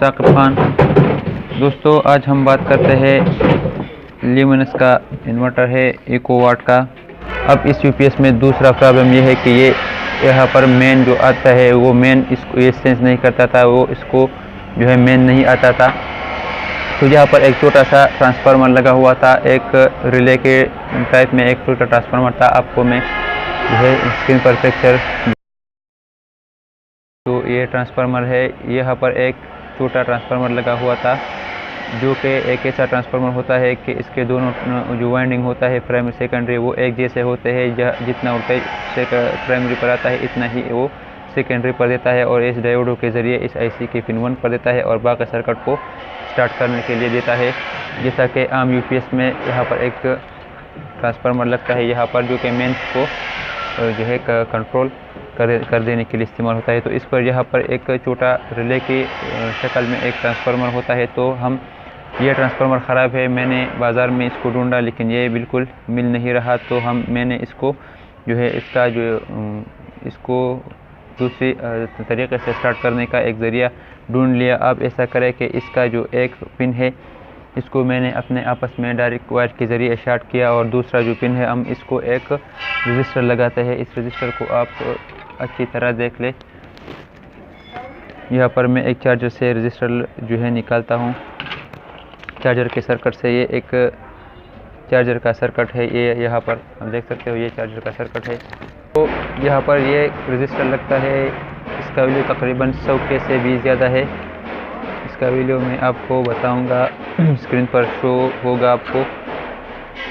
साकिब खान। दोस्तों आज हम बात करते हैं ल्यूमिनस का इन्वर्टर है इको वाट का। अब इस यूपीएस में दूसरा प्रॉब्लम ये है कि ये यहाँ पर मेन जो आता है वो मेन इसको ये सेंस नहीं करता था, वो इसको जो है मेन नहीं आता था। तो यहाँ पर एक छोटा सा ट्रांसफार्मर लगा हुआ था, एक रिले के टाइप में एक छोटा ट्रांसफार्मर था। आपको मैं जो है स्क्रीन पर पिक्चर, तो ये ट्रांसफार्मर है। यहाँ पर एक छोटा ट्रांसफार्मर लगा हुआ था जो कि एक ऐसा ट्रांसफार्मर होता है कि इसके दोनों जो वाइंडिंग होता है प्राइमरी सेकेंडरी वो एक जैसे होते हैं। जितना वोल्टेज प्राइमरी पर आता है इतना ही वो सेकेंडरी पर देता है और इस डायोडों के ज़रिए इस आईसी के पिन 1 पर देता है और बाकी सर्किट को स्टार्ट करने के लिए देता है। जैसा कि आम यूपीएस में यहाँ पर एक ट्रांसफार्मर लगता है यहाँ पर, जो कि मेंस को जो है कंट्रोल कर देने के लिए इस्तेमाल होता है। तो इस पर यहाँ पर एक छोटा रिले की शक्ल में एक ट्रांसफार्मर होता है। तो हम ये ट्रांसफार्मर ख़राब है, मैंने बाज़ार में इसको ढूंढा लेकिन ये बिल्कुल मिल नहीं रहा। तो मैंने इसको जो है इसको दूसरी तरीके से स्टार्ट करने का एक ज़रिया ढूंढ लिया। अब ऐसा करें कि इसका जो एक पिन है इसको मैंने अपने आपस में डायरेक्ट वायर के ज़रिए शॉर्ट किया और दूसरा जो पिन है हम इसको एक रजिस्टर लगाते हैं। इस रजिस्टर को आप अच्छी तरह देख ले। यहाँ पर मैं एक चार्जर से रजिस्टर जो है निकालता हूँ। चार्जर के सर्किट से ये एक चार्जर का सर्किट है, ये यहाँ पर हम देख सकते हो ये चार्जर का सर्किट है। तो यहाँ पर ये रजिस्टर लगता है, इसका वैल्यू तकरीबन 100 के से भी ज़्यादा है। इसका वैल्यू मैं आपको बताऊंगा, स्क्रीन पर शो होगा आपको।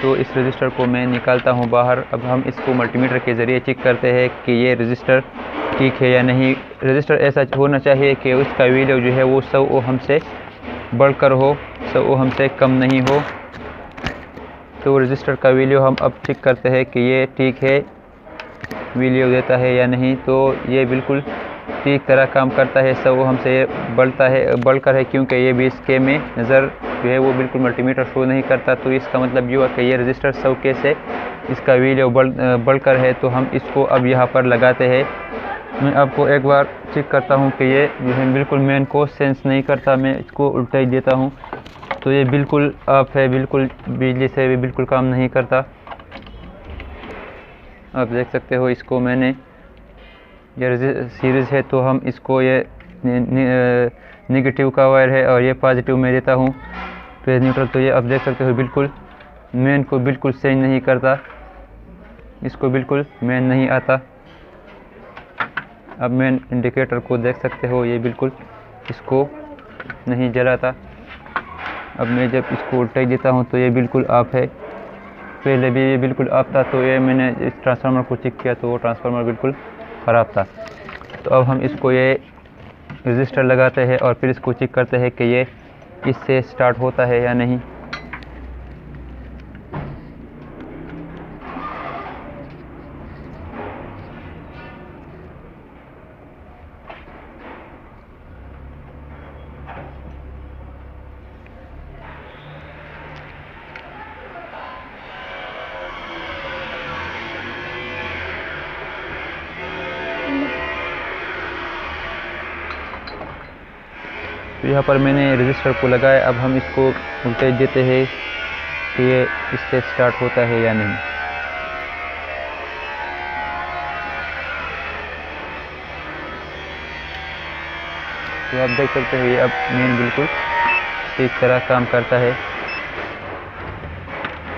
तो इस रजिस्टर को मैं निकालता हूं बाहर। अब हम इसको मल्टीमीटर के ज़रिए चेक करते हैं कि ये रजिस्टर ठीक है या नहीं। रजिस्टर ऐसा होना चाहिए कि उसका वैल्यू जो है वो 100 ओहम से बढ़कर हो, 100 ओहम से कम नहीं हो। तो रजिस्टर का वैल्यू हम अब चेक करते हैं कि ये ठीक है, वैल्यू देता है या नहीं। तो ये बिल्कुल ठीक तरह काम करता है, 100 ओहम से बढ़कर है, क्योंकि ये 20 के में नज़र जो है वो बिल्कुल मल्टीमीटर शो नहीं करता। तो इसका मतलब ये हुआ कि ये रजिस्टर 100 के से इसका वैल्यू बढ़कर है। तो हम इसको अब यहाँ पर लगाते हैं। मैं आपको एक बार चेक करता हूँ कि ये जो है बिल्कुल मेन को सेंस नहीं करता। मैं इसको उल्टा ही देता हूँ तो ये बिल्कुल ऑफ है, बिल्कुल बिजली से भी बिल्कुल काम नहीं करता। आप देख सकते हो इसको मैंने ये सीरीज़ है तो हम इसको ये नेगेटिव का वायर है और ये पॉजिटिव में देता हूँ फेज न्यूट्रल। तो ये आप देख सकते हो बिल्कुल मेन को बिल्कुल सेंस नहीं करता, इसको बिल्कुल मेन नहीं आता। अब मेन इंडिकेटर को देख सकते हो, ये बिल्कुल इसको नहीं जलाता। अब मैं जब इसको उल्टा ही देता हूँ तो ये बिल्कुल ऑफ है। पहले भी ये बिल्कुल ऑफ था, तो ये मैंने इस ट्रांसफार्मर को चेक किया तो वो ट्रांसफार्मर बिल्कुल ख़राब था। तो अब हम इसको ये रजिस्टर लगाते हैं और फिर इसको चेक करते हैं कि ये इससे स्टार्ट होता है या नहीं। तो यहाँ पर मैंने रजिस्टर को लगाया। अब हम इसको वोल्टेज देते हैं कि ये इससे स्टार्ट होता है या नहीं। तो आप देख सकते हैं ये अब मेन बिल्कुल ठीक तरह काम करता है।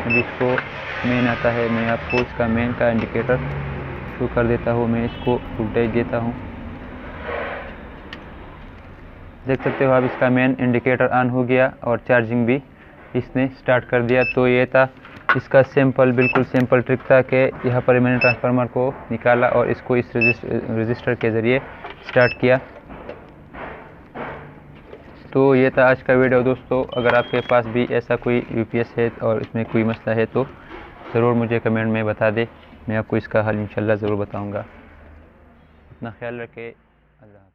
अब इसको मेन आता है, मैं आपको इसका मेन का इंडिकेटर शो कर देता हूँ। मैं इसको वोल्टेज देता हूँ, देख सकते हो आप इसका मेन इंडिकेटर ऑन हो गया और चार्जिंग भी इसने स्टार्ट कर दिया। तो ये था इसका सिंपल, बिल्कुल सिंपल ट्रिक था कि यहाँ पर मैंने ट्रांसफार्मर को निकाला और इसको इस रजिस्टर के ज़रिए स्टार्ट किया। तो ये था आज का वीडियो दोस्तों। अगर आपके पास भी ऐसा कोई यूपीएस है और इसमें कोई मसला है तो ज़रूर मुझे कमेंट में बता दे, मैं आपको इसका हल इंशाल्लाह ज़रूर बताऊँगा। अपना ख्याल रखें। अल्लाह।